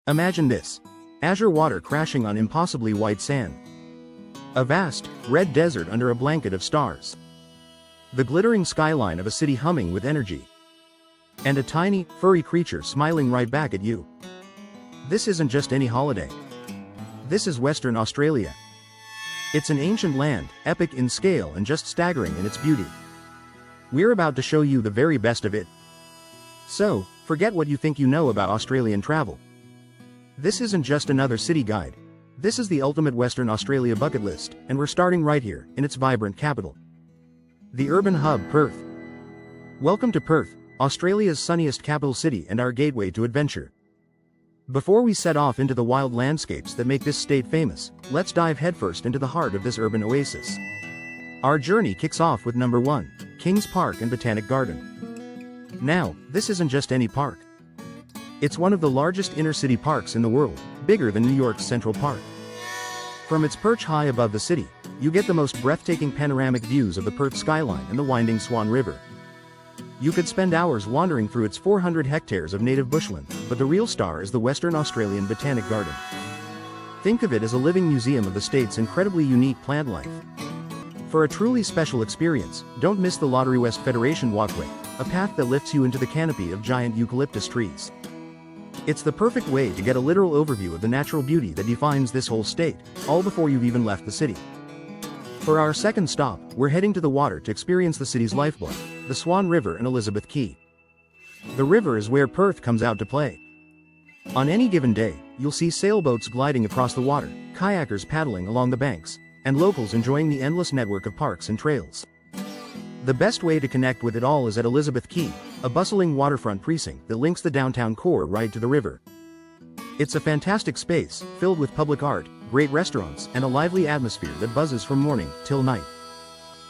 Imagine this. Azure water crashing on impossibly white sand. A vast, red desert under a blanket of stars. The glittering skyline of a city humming with energy. And a tiny, furry creature smiling right back at you. This isn't just any holiday. This is Western Australia. It's an ancient land, epic in scale and just staggering in its beauty. We're about to show you the very best of it. So, forget what you think you know about Australian travel. This isn't just another city guide. This is the ultimate Western Australia bucket list, and we're starting right here, in its vibrant capital. The urban hub, Perth. Welcome to Perth, Australia's sunniest capital city and our gateway to adventure. Before we set off into the wild landscapes that make this state famous, let's dive headfirst into the heart of this urban oasis. Our journey kicks off with number 1, Kings Park and Botanic Garden. Now, this isn't just any park. It's one of the largest inner-city parks in the world, bigger than New York's Central Park. From its perch high above the city, you get the most breathtaking panoramic views of the Perth skyline and the winding Swan River. You could spend hours wandering through its 400 hectares of native bushland, but the real star is the Western Australian Botanic Garden. Think of it as a living museum of the state's incredibly unique plant life. For a truly special experience, don't miss the Lottery West Federation Walkway, a path that lifts you into the canopy of giant eucalyptus trees. It's the perfect way to get a literal overview of the natural beauty that defines this whole state, all before you've even left the city. For our second stop, we're heading to the water to experience the city's lifeblood, the Swan River and Elizabeth Quay. The river is where Perth comes out to play. On any given day, you'll see sailboats gliding across the water, kayakers paddling along the banks, and locals enjoying the endless network of parks and trails. The best way to connect with it all is at Elizabeth Quay, a bustling waterfront precinct that links the downtown core right to the river. It's a fantastic space, filled with public art, great restaurants, and a lively atmosphere that buzzes from morning till night.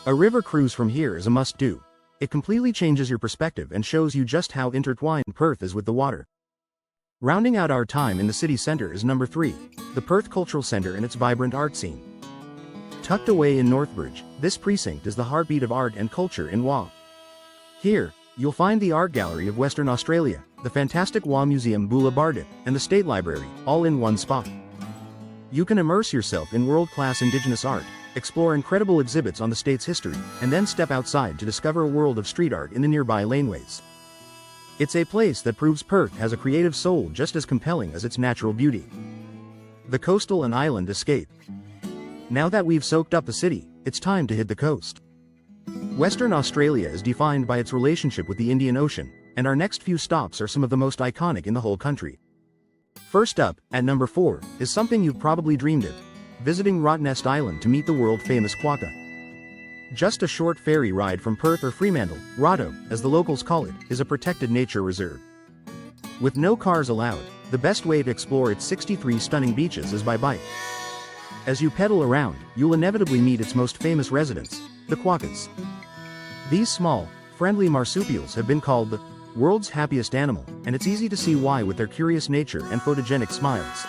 A river cruise from here is a must-do. It completely changes your perspective and shows you just how intertwined Perth is with the water. Rounding out our time in the city center is number 3, the Perth Cultural Centre and its vibrant art scene. Tucked away in Northbridge, this precinct is the heartbeat of art and culture in WA. Here, you'll find the Art Gallery of Western Australia, the fantastic WA Museum Bula Bardit, and the State Library, all in one spot. You can immerse yourself in world-class Indigenous art, explore incredible exhibits on the state's history, and then step outside to discover a world of street art in the nearby laneways. It's a place that proves Perth has a creative soul just as compelling as its natural beauty. The coastal and island escape. Now that we've soaked up the city, it's time to hit the coast. Western Australia is defined by its relationship with the Indian Ocean, and our next few stops are some of the most iconic in the whole country. First up, at number 4, is something you've probably dreamed of, visiting Rottnest Island to meet the world-famous quokka. Just a short ferry ride from Perth or Fremantle, Rotto, as the locals call it, is a protected nature reserve. With no cars allowed, the best way to explore its 63 stunning beaches is by bike. As you pedal around, you'll inevitably meet its most famous residents, the quokkas. These small, friendly marsupials have been called the world's happiest animal, and it's easy to see why with their curious nature and photogenic smiles.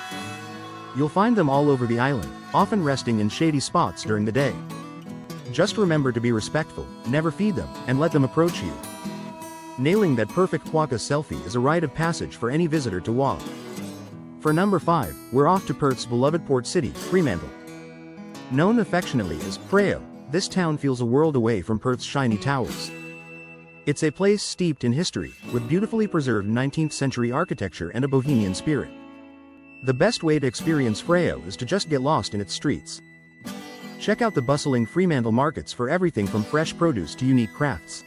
You'll find them all over the island, often resting in shady spots during the day. Just remember to be respectful, never feed them, and let them approach you. Nailing that perfect quokka selfie is a rite of passage for any visitor to WA. For number 5, we're off to Perth's beloved port city, Fremantle. Known affectionately as Freo, this town feels a world away from Perth's shiny towers. It's a place steeped in history, with beautifully preserved 19th century architecture and a bohemian spirit. The best way to experience Freo is to just get lost in its streets. Check out the bustling Fremantle markets for everything from fresh produce to unique crafts.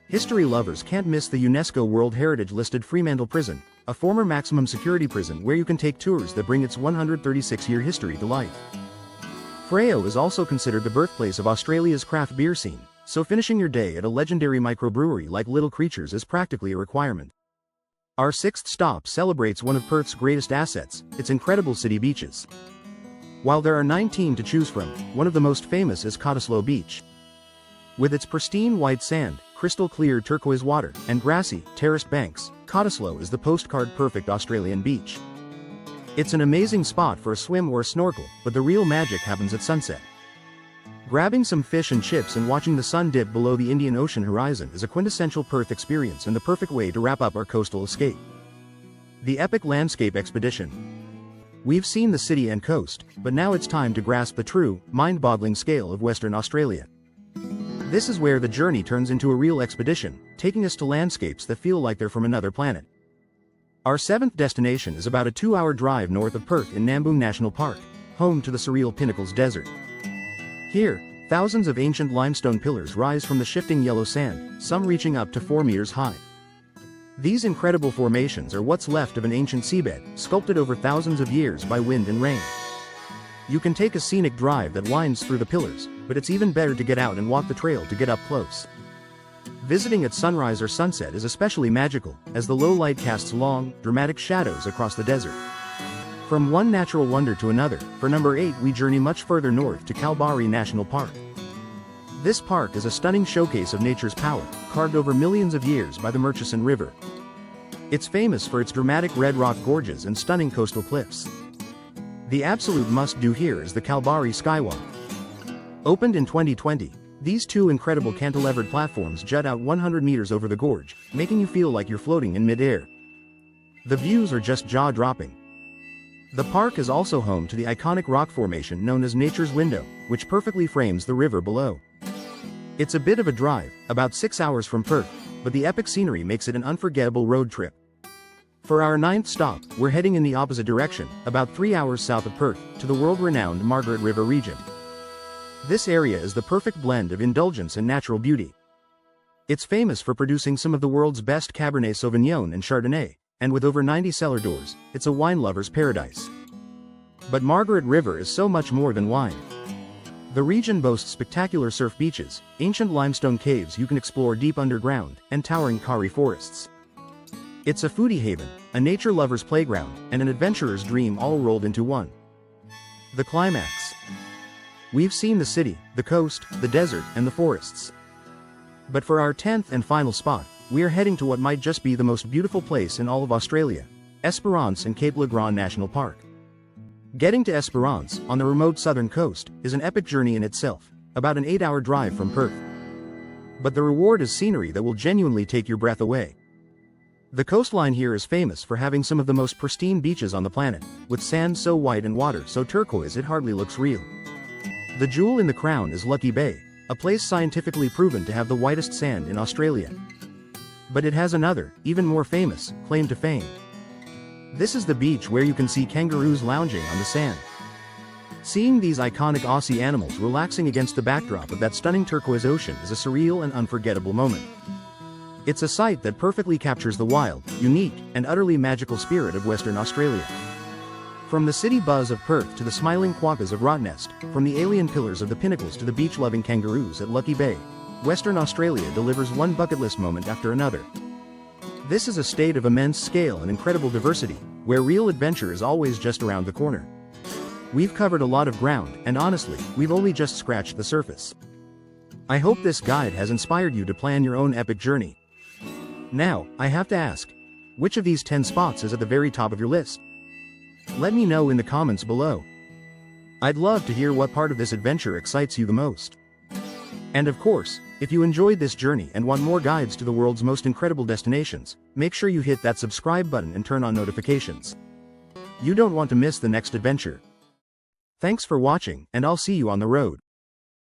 History lovers can't miss the UNESCO World Heritage listed Fremantle Prison, a former maximum security prison where you can take tours that bring its 136-year history to life. Freo is also considered the birthplace of Australia's craft beer scene, so finishing your day at a legendary microbrewery like Little Creatures is practically a requirement. Our 6th stop celebrates one of Perth's greatest assets, its incredible city beaches. While there are 19 to choose from, one of the most famous is Cottesloe Beach. With its pristine white sand, crystal clear turquoise water, and grassy, terraced banks, Cottesloe is the postcard-perfect Australian beach. It's an amazing spot for a swim or a snorkel, but the real magic happens at sunset. Grabbing some fish and chips and watching the sun dip below the Indian Ocean horizon is a quintessential Perth experience and the perfect way to wrap up our coastal escape. The epic landscape expedition. We've seen the city and coast, but now it's time to grasp the true, mind-boggling scale of Western Australia. This is where the journey turns into a real expedition, taking us to landscapes that feel like they're from another planet. Our seventh destination is about a 2-hour drive north of Perth in Ningaloo National Park, home to the surreal Pinnacles Desert. Here, thousands of ancient limestone pillars rise from the shifting yellow sand, some reaching up to 4 meters high. These incredible formations are what's left of an ancient seabed, sculpted over thousands of years by wind and rain. You can take a scenic drive that winds through the pillars, but it's even better to get out and walk the trail to get up close. Visiting at sunrise or sunset is especially magical, as the low light casts long, dramatic shadows across the desert. From one natural wonder to another, for number 8 we journey much further north to Kalbarri National Park. This park is a stunning showcase of nature's power, carved over millions of years by the Murchison River. It's famous for its dramatic red rock gorges and stunning coastal cliffs. The absolute must-do here is the Kalbarri Skywalk. Opened in 2020, these 2 incredible cantilevered platforms jut out 100 meters over the gorge, making you feel like you're floating in mid-air. The views are just jaw-dropping. The park is also home to the iconic rock formation known as Nature's Window, which perfectly frames the river below. It's a bit of a drive, about 6 hours from Perth, but the epic scenery makes it an unforgettable road trip. For our 9th stop, we're heading in the opposite direction, about 3 hours south of Perth, to the world-renowned Margaret River region. This area is the perfect blend of indulgence and natural beauty. It's famous for producing some of the world's best Cabernet Sauvignon and Chardonnay, and with over 90 cellar doors, it's a wine lover's paradise. But Margaret River is so much more than wine. The region boasts spectacular surf beaches, ancient limestone caves you can explore deep underground, and towering kauri forests. It's a foodie haven, a nature lover's playground, and an adventurer's dream all rolled into one. The climax. We've seen the city, the coast, the desert, and the forests. But for our 10th and final spot, we are heading to what might just be the most beautiful place in all of Australia, Esperance in Cape Le Grand National Park. Getting to Esperance, on the remote southern coast, is an epic journey in itself, about an 8-hour drive from Perth. But the reward is scenery that will genuinely take your breath away. The coastline here is famous for having some of the most pristine beaches on the planet, with sand so white and water so turquoise it hardly looks real. The jewel in the crown is Lucky Bay, a place scientifically proven to have the whitest sand in Australia. But it has another, even more famous, claim to fame. This is the beach where you can see kangaroos lounging on the sand. Seeing these iconic Aussie animals relaxing against the backdrop of that stunning turquoise ocean is a surreal and unforgettable moment. It's a sight that perfectly captures the wild, unique, and utterly magical spirit of Western Australia. From the city buzz of Perth to the smiling quokkas of Rottnest, from the alien pillars of the Pinnacles to the beach-loving kangaroos at Lucky Bay, Western Australia delivers one bucket list moment after another. This is a state of immense scale and incredible diversity, where real adventure is always just around the corner. We've covered a lot of ground, and honestly, we've only just scratched the surface. I hope this guide has inspired you to plan your own epic journey. Now, I have to ask, which of these 10 spots is at the very top of your list? Let me know in the comments below. I'd love to hear what part of this adventure excites you the most. And of course, if you enjoyed this journey and want more guides to the world's most incredible destinations, make sure you hit that subscribe button and turn on notifications. You don't want to miss the next adventure. Thanks for watching, and I'll see you on the road.